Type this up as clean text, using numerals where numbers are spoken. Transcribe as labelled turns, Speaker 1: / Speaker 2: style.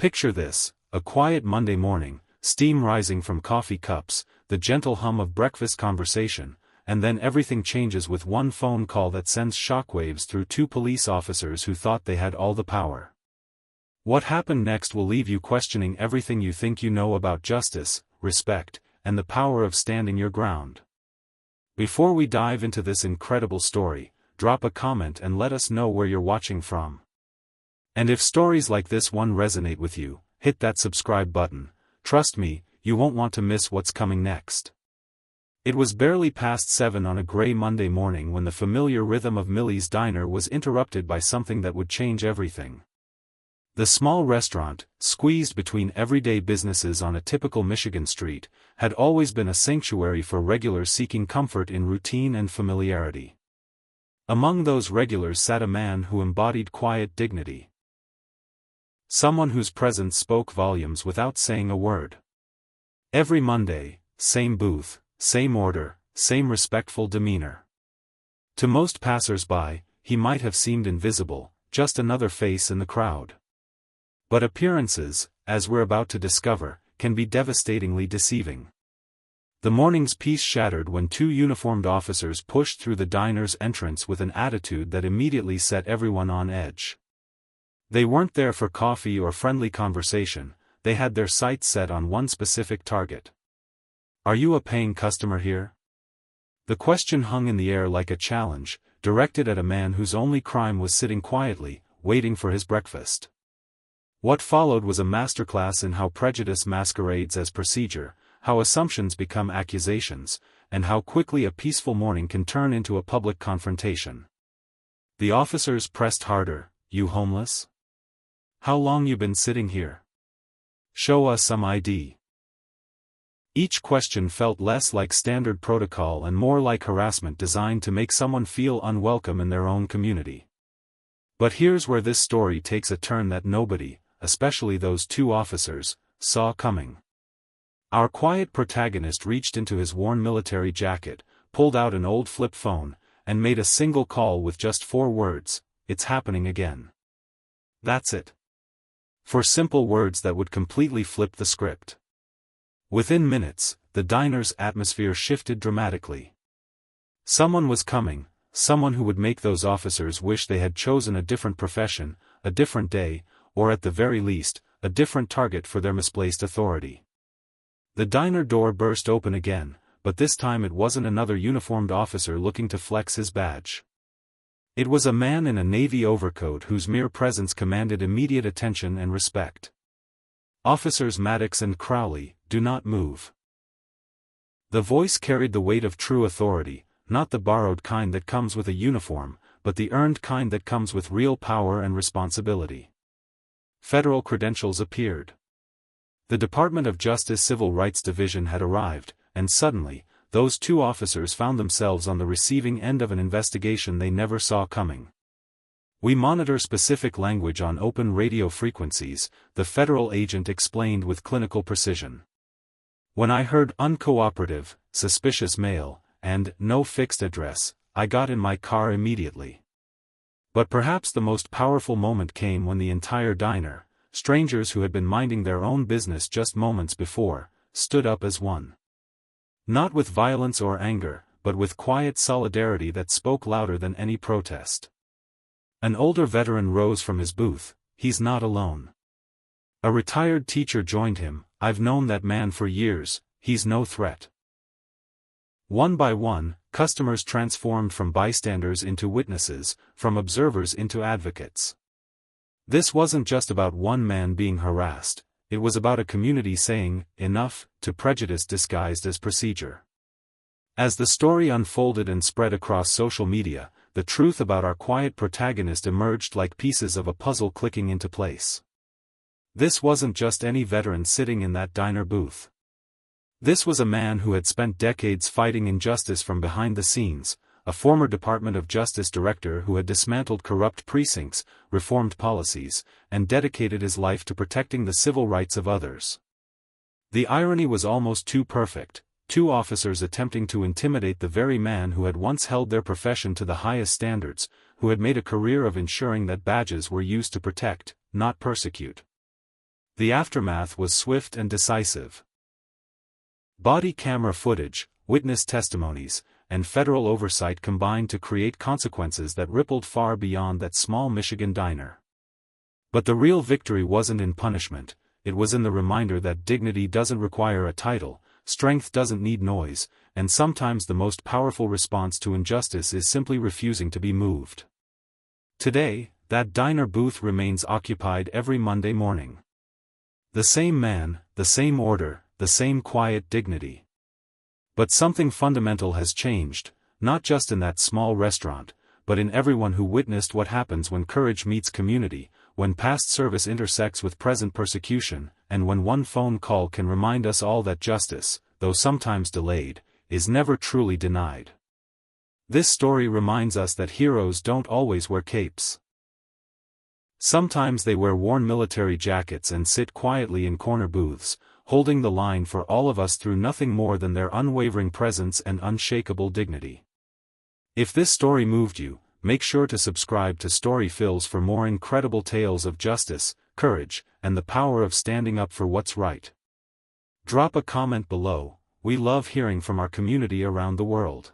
Speaker 1: Picture this, a quiet Monday morning, steam rising from coffee cups, the gentle hum of breakfast conversation, and then everything changes with one phone call that sends shockwaves through two police officers who thought they had all the power. What happened next will leave you questioning everything you think you know about justice, respect, and the power of standing your ground. Before we dive into this incredible story, drop a comment and let us know where you're watching from. And if stories like this one resonate with you, hit that subscribe button. Trust me, you won't want to miss what's coming next. It was barely past 7 on a gray Monday morning when the familiar rhythm of Millie's Diner was interrupted by something that would change everything. The small restaurant, squeezed between everyday businesses on a typical Michigan street, had always been a sanctuary for regulars seeking comfort in routine and familiarity. Among those regulars sat a man who embodied quiet dignity. Someone whose presence spoke volumes without saying a word. Every Monday, same booth, same order, same respectful demeanor. To most passers-by, he might have seemed invisible, just another face in the crowd. But appearances, as we're about to discover, can be devastatingly deceiving. The morning's peace shattered when two uniformed officers pushed through the diner's entrance with an attitude that immediately set everyone on edge. They weren't there for coffee or friendly conversation, they had their sights set on one specific target. "Are you a paying customer here?" The question hung in the air like a challenge, directed at a man whose only crime was sitting quietly, waiting for his breakfast. What followed was a masterclass in how prejudice masquerades as procedure, how assumptions become accusations, and how quickly a peaceful morning can turn into a public confrontation. The officers pressed harder. "You homeless? How long you been sitting here? Show us some ID." Each question felt less like standard protocol and more like harassment designed to make someone feel unwelcome in their own community. But here's where this story takes a turn that nobody, especially those two officers, saw coming. Our quiet protagonist reached into his worn military jacket, pulled out an old flip phone, and made a single call with just 4 words, "It's happening again." That's it. 4 simple words that would completely flip the script. Within minutes, the diner's atmosphere shifted dramatically. Someone was coming, someone who would make those officers wish they had chosen a different profession, a different day, or at the very least, a different target for their misplaced authority. The diner door burst open again, but this time it wasn't another uniformed officer looking to flex his badge. It was a man in a navy overcoat whose mere presence commanded immediate attention and respect. "Officers Maddox and Crowley, do not move." The voice carried the weight of true authority, not the borrowed kind that comes with a uniform, but the earned kind that comes with real power and responsibility. Federal credentials appeared. The Department of Justice Civil Rights Division had arrived, and suddenly, those two officers found themselves on the receiving end of an investigation they never saw coming. "We monitor specific language on open radio frequencies," the federal agent explained with clinical precision. "When I heard uncooperative, suspicious mail, and no fixed address, I got in my car immediately." But perhaps the most powerful moment came when the entire diner, strangers who had been minding their own business just moments before, stood up as one. Not with violence or anger, but with quiet solidarity that spoke louder than any protest. An older veteran rose from his booth. "He's not alone." A retired teacher joined him. "I've known that man for years, he's no threat." One by one, customers transformed from bystanders into witnesses, from observers into advocates. This wasn't just about one man being harassed, it was about a community saying, "Enough," to prejudice disguised as procedure. As the story unfolded and spread across social media, the truth about our quiet protagonist emerged like pieces of a puzzle clicking into place. This wasn't just any veteran sitting in that diner booth. This was a man who had spent decades fighting injustice from behind the scenes, a former Department of Justice director who had dismantled corrupt precincts, reformed policies, and dedicated his life to protecting the civil rights of others. The irony was almost too perfect, 2 officers attempting to intimidate the very man who had once held their profession to the highest standards, who had made a career of ensuring that badges were used to protect, not persecute. The aftermath was swift and decisive. Body camera footage, witness testimonies, and federal oversight combined to create consequences that rippled far beyond that small Michigan diner. But the real victory wasn't in punishment, it was in the reminder that dignity doesn't require a title, strength doesn't need noise, and sometimes the most powerful response to injustice is simply refusing to be moved. Today, that diner booth remains occupied every Monday morning. The same man, the same order, the same quiet dignity. But something fundamental has changed, not just in that small restaurant, but in everyone who witnessed what happens when courage meets community, when past service intersects with present persecution, and when one phone call can remind us all that justice, though sometimes delayed, is never truly denied. This story reminds us that heroes don't always wear capes. Sometimes they wear worn military jackets and sit quietly in corner booths, holding the line for all of us through nothing more than their unwavering presence and unshakable dignity. If this story moved you, make sure to subscribe to Story Fills for more incredible tales of justice, courage, and the power of standing up for what's right. Drop a comment below, we love hearing from our community around the world.